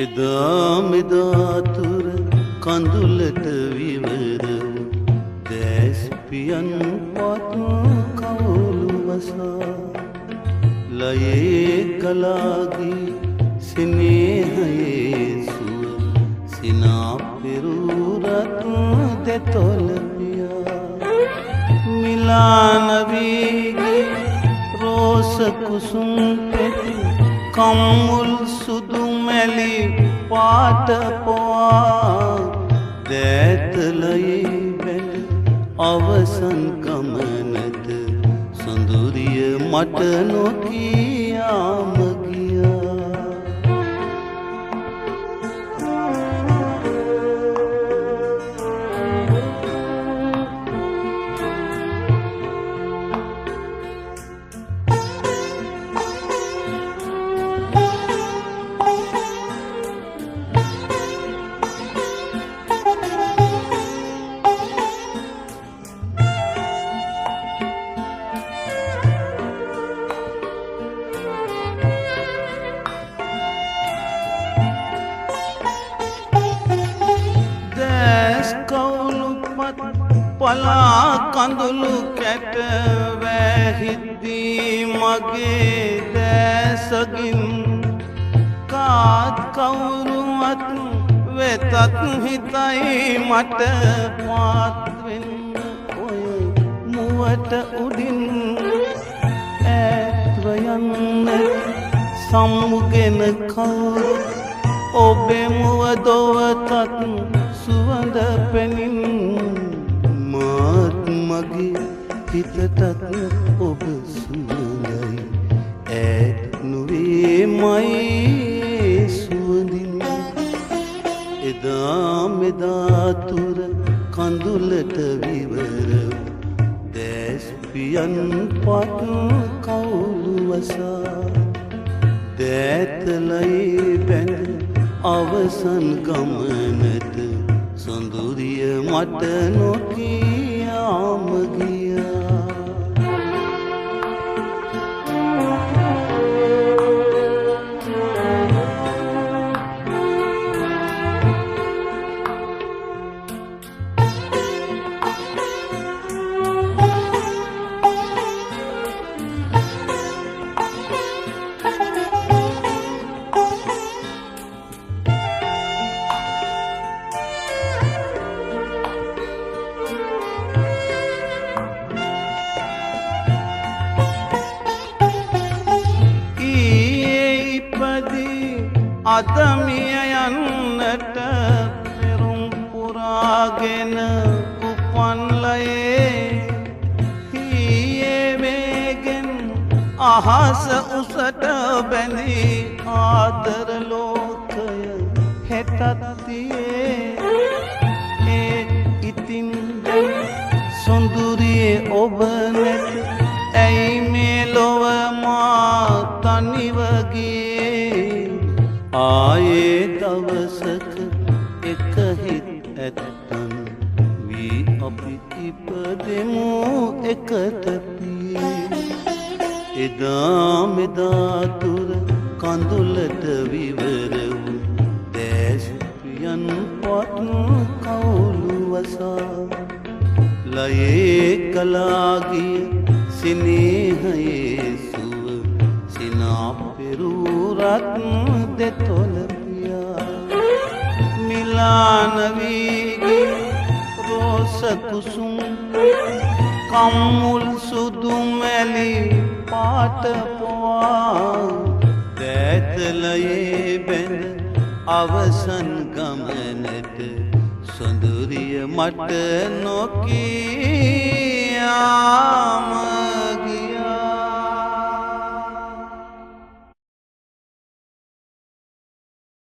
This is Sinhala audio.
එදා මෙදා තුර කඳුලට විවර දැස්පියන් පත් කවුළු වසා ලයේ කලාගී සිනේහයේ සුව සිනා පෙරුරත් දෙතොල පියා මිලාන වීගී රෝස කුසුම් පෙති කම්මුල් සුදු මැලි පාට පොවා දැතලයේ වැට අවසන් ගමනට සොඳුරිය මට නොකියාම ගියා පලා කඳුළු කැට වැහිද්දී මගේ දැසගින් කාත් කවුරුවත් වෙතත් හිතයි මට පාත්වෙන්න ඔය මුවට උඩින් ඈත්ව යන්න සම්මුගෙන කවුරු ඔබේ මුව දොවතත් සුවඳ පෙනින් මගේ හිතටත් ඔබ සුවඳයි ඈත් නොවේ මයි සුවඳින් එදා මෙදා තුර කඳුලට විවර දැස්පියන් පත් කවුළු වසා දැතලයේ බැඳ අවසන් ගමනට සොඳුරිය මට නොකියාම ගියා අදමිය යන්නට පෙරුම් පුරාගෙන කුපන්ලයේ හීයේ වේගෙන් අහස උසට බැඳී ආදර ලෝකය හෙටත් තියේ ඒ ඉතින් සොඳුරියේ ඔබ නැත ඇයි මේ ලොව මා තනිව ගියේ ආයේ දවසක එක හිත් ඇත්තන් වී අපි ඉපදෙමු එකට පියේ එදා මෙදා තුර කඳුලට විවර වූ දැස්පියන් පත් කවුළු වසා ලයේ කලාගිය සිනේහයේ සුව සිනා පෙරුරත් දෙතොල පියා මිලාන වීගී රෝස කුසුම් කම්මුල් සුදු මැලි පාට පොවා දැතලයේ බැඳ අවසන් ගමනට සොඳුරිය මට නොකියාම